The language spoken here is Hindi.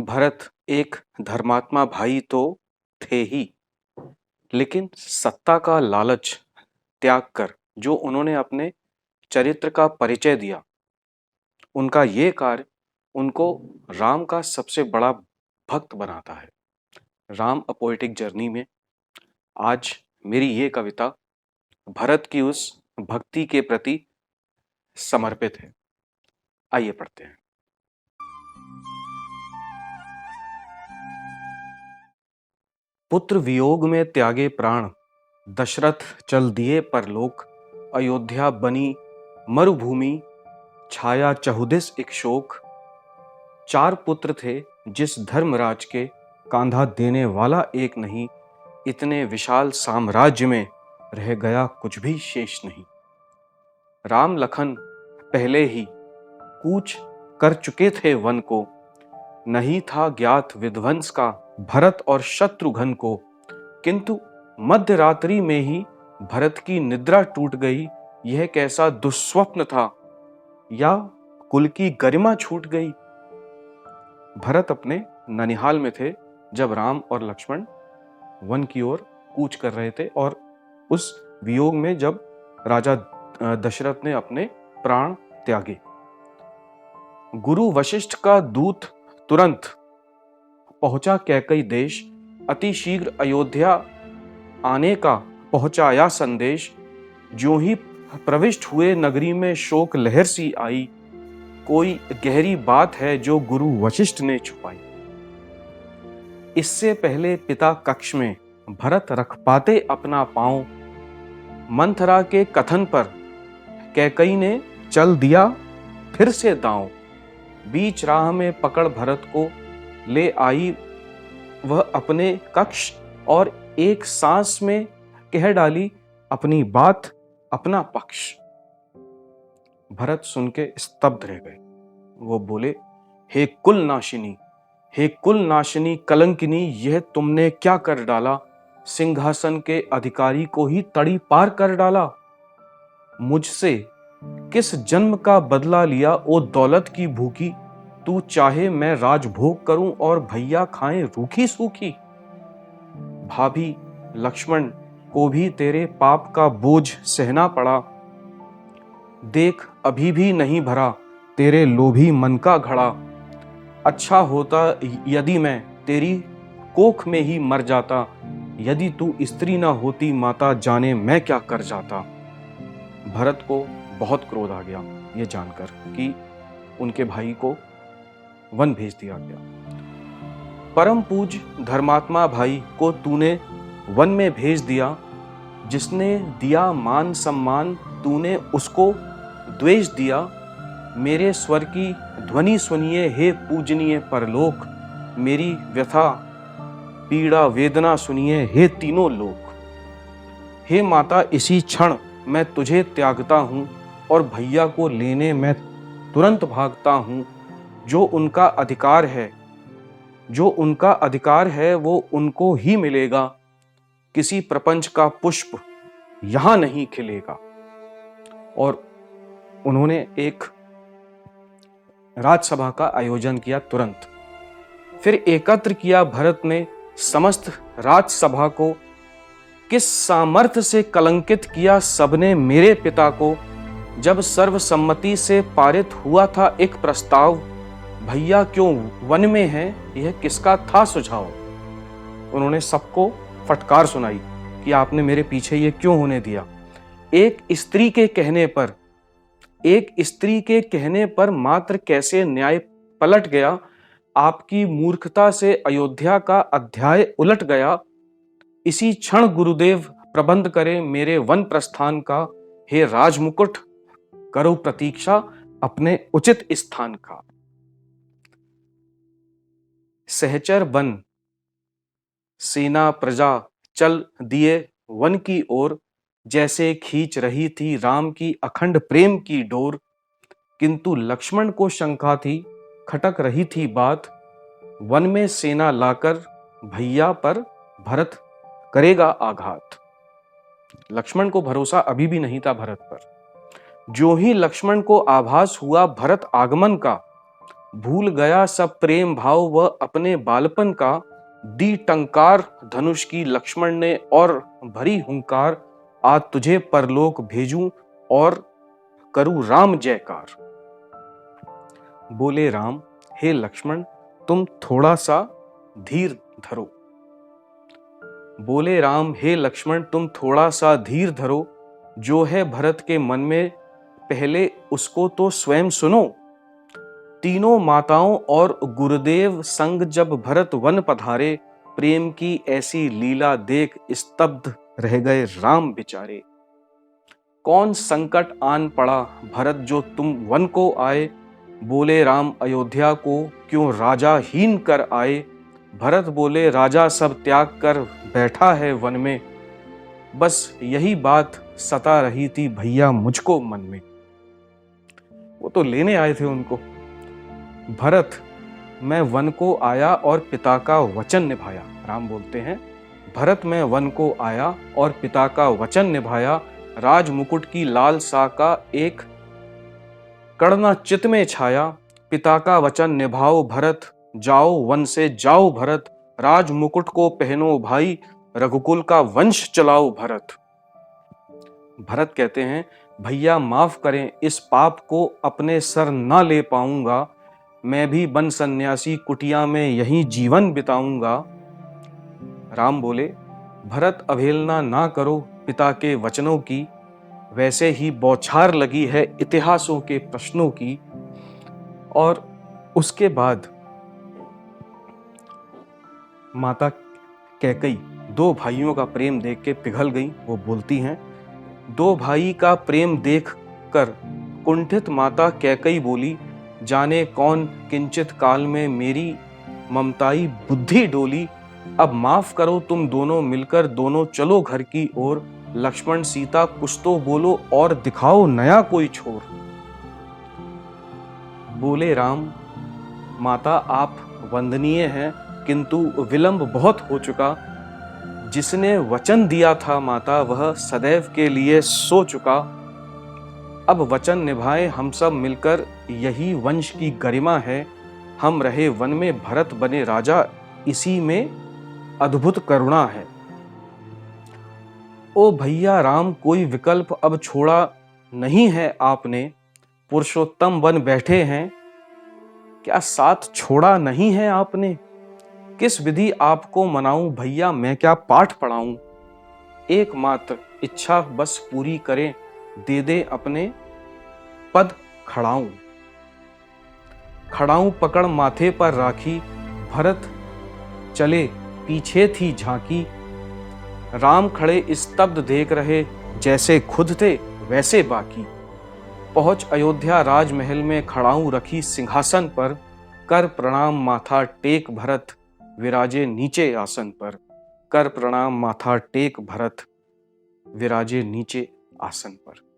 भरत एक धर्मात्मा भाई तो थे ही, लेकिन सत्ता का लालच त्याग कर जो उन्होंने अपने चरित्र का परिचय दिया, उनका ये कार्य उनको राम का सबसे बड़ा भक्त बनाता है। राम अ पोएटिक जर्नी में आज मेरी ये कविता भरत की उस भक्ति के प्रति समर्पित है। आइए पढ़ते हैं। पुत्र वियोग में त्यागे प्राण, दशरथ चल दिए परलोक। अयोध्या बनी मरुभूमि, छाया चहुदिस एक शोक। चार पुत्र थे जिस धर्मराज के, कांधा देने वाला एक नहीं। इतने विशाल साम्राज्य में रह गया कुछ भी शेष नहीं। राम लखन पहले ही कूच कर चुके थे वन को, नहीं था ज्ञात विध्वंस का भरत और शत्रुघ्न को। किंतु मध्य रात्रि में ही भरत की निद्रा टूट गई। यह कैसा दुस्वप्न था, या कुल की गरिमा छूट गई। भरत अपने ननिहाल में थे जब राम और लक्ष्मण वन की ओर कूच कर रहे थे, और उस वियोग में जब राजा दशरथ ने अपने प्राण त्यागे। गुरु वशिष्ठ का दूत तुरंत पहुंचा कैकई देश, अति शीघ्र अयोध्या आने का पहुंचाया संदेश। ज्यों ही प्रविष्ट हुए नगरी में शोक लहर सी आई, कोई गहरी बात है जो गुरु वशिष्ठ ने छुपाई। इससे पहले पिता कक्ष में भरत रख पाते अपना पांव, मंथरा के कथन पर कैकई ने चल दिया फिर से दांव। बीच राह में पकड़ भरत को ले आई वह अपने कक्ष, और एक सांस में कह डाली अपनी बात अपना पक्ष। भरत सुन के स्तब्ध रह गए। वो बोले, हे कुल नाशिनी, हे कुल नाशिनी कलंकिनी, यह तुमने क्या कर डाला। सिंहासन के अधिकारी को ही तड़ी पार कर डाला। मुझसे किस जन्म का बदला लिया ओ दौलत की भूखी। तू चाहे मैं राजभोग करूं और भैया खाएं रूखी सूखी। भाभी लक्ष्मण को भी तेरे पाप का बोझ सहना पड़ा। देख अभी भी नहीं भरा तेरे लोभी मन का घड़ा। अच्छा होता यदि मैं तेरी कोख में ही मर जाता। यदि तू स्त्री ना होती माता, जाने मैं क्या कर जाता। भरत को बहुत क्रोध आ गया ये जानकर कि उनके भाई को वन भेज दिया गया। परम पूज धर्मात्मा भाई को तूने वन में भेज दिया। जिसने दिया मान सम्मान, तूने उसको द्वेष दिया। मेरे स्वर की ध्वनि सुनिए हे पूजनीय परलोक। मेरी व्यथा पीड़ा वेदना सुनिए हे तीनों लोक। हे माता इसी क्षण मैं तुझे त्यागता हूँ, और भैया को लेने मैं तुरंत भागता हूँ। जो उनका अधिकार है वो उनको ही मिलेगा। किसी प्रपंच का पुष्प यहां नहीं खिलेगा। और उन्होंने एक राजसभा का आयोजन किया तुरंत। फिर एकत्र किया भरत ने समस्त राजसभा को। किस सामर्थ्य से कलंकित किया सबने मेरे पिता को। जब सर्वसम्मति से पारित हुआ था एक प्रस्ताव, भैया क्यों वन में है यह किसका था सुझाव। उन्होंने सबको फटकार सुनाई कि आपने मेरे पीछे ये क्यों होने दिया। एक स्त्री के कहने पर मात्र कैसे न्याय पलट गया। आपकी मूर्खता से अयोध्या का अध्याय उलट गया। इसी क्षण गुरुदेव प्रबंध करे मेरे वन प्रस्थान का। हे राजमुकुट करो प्रतीक्षा अपने उचित स्थान का। सहचर वन सेना प्रजा चल दिए वन की ओर। जैसे खींच रही थी राम की अखंड प्रेम की डोर। किंतु लक्ष्मण को शंका थी, खटक रही थी बात। वन में सेना लाकर भैया पर भरत करेगा आघात। लक्ष्मण को भरोसा अभी भी नहीं था भरत पर। जो ही लक्ष्मण को आभास हुआ भरत आगमन का, भूल गया सब प्रेम भाव वह अपने बालपन का, दी टंकार धनुष की लक्ष्मण ने और भरी हुंकार, आज तुझे परलोक भेजूं और करूं राम जयकार। बोले राम, हे लक्ष्मण तुम थोड़ा सा धीर धरो। बोले राम, हे लक्ष्मण तुम थोड़ा सा धीर धरो, जो है भरत के मन में पहले उसको तो स्वयं सुनो। तीनों माताओं और गुरुदेव संग जब भरत वन पधारे, प्रेम की ऐसी लीला देख स्तब्ध रह गए राम बिचारे। कौन संकट आन पड़ा भरत जो तुम वन को आए, बोले राम अयोध्या को क्यों राजा हीन कर आए। भरत बोले राजा सब त्याग कर बैठा है वन में, बस यही बात सता रही थी भैया मुझको मन में। वो तो लेने आए थे उनको। भरत, मैं वन को आया और पिता का वचन निभाया। राम बोलते हैं, भरत मैं वन को आया और पिता का वचन निभाया, राज मुकुट की लालसा का एक कड़ना चित में छाया। पिता का वचन निभाओ भरत, जाओ वन से जाओ भरत, राज मुकुट को पहनो भाई, रघुकुल का वंश चलाओ भरत। भरत कहते हैं, भैया माफ करें इस पाप को अपने सर ना ले पाऊंगा, मैं भी बन सन्यासी कुटिया में यहीं जीवन बिताऊंगा। राम बोले, भरत अवहेलना ना करो पिता के वचनों की, वैसे ही बौछार लगी है इतिहासों के प्रश्नों की। और उसके बाद माता कैकई दो भाइयों का प्रेम देख के पिघल गई। वो बोलती हैं, दो भाई का प्रेम देख कर कुंठित माता कैकई बोली, जाने कौन किंचित काल में मेरी ममताई बुद्धि डोली। अब माफ करो तुम दोनों मिलकर दोनों चलो घर की ओर, लक्ष्मण सीता कुछ तो बोलो और दिखाओ नया कोई छोर। बोले राम, माता आप वंदनीय हैं किंतु विलंब बहुत हो चुका, जिसने वचन दिया था माता वह सदैव के लिए सो चुका। अब वचन निभाए हम सब मिलकर यही वंश की गरिमा है, हम रहे वन में भरत बने राजा इसी में अद्भुत करुणा है। ओ भैया राम कोई विकल्प अब छोड़ा नहीं है आपने, पुरुषोत्तम बन बैठे हैं क्या साथ छोड़ा नहीं है आपने। किस विधि आपको मनाऊं भैया मैं क्या पाठ पढ़ाऊं, एकमात्र इच्छा बस पूरी करें दे दे अपने पद खड़ाऊं। खड़ाऊं पकड़ माथे पर राखी, भरत चले पीछे थी झांकी। राम खड़े स्तब्ध देख रहे, जैसे खुद थे वैसे बाकी। पहुंच अयोध्या राजमहल में खड़ाऊं रखी सिंहासन पर, कर प्रणाम माथा टेक भरत विराजे नीचे आसन पर। कर प्रणाम माथा टेक भरत विराजे नीचे आसन पर।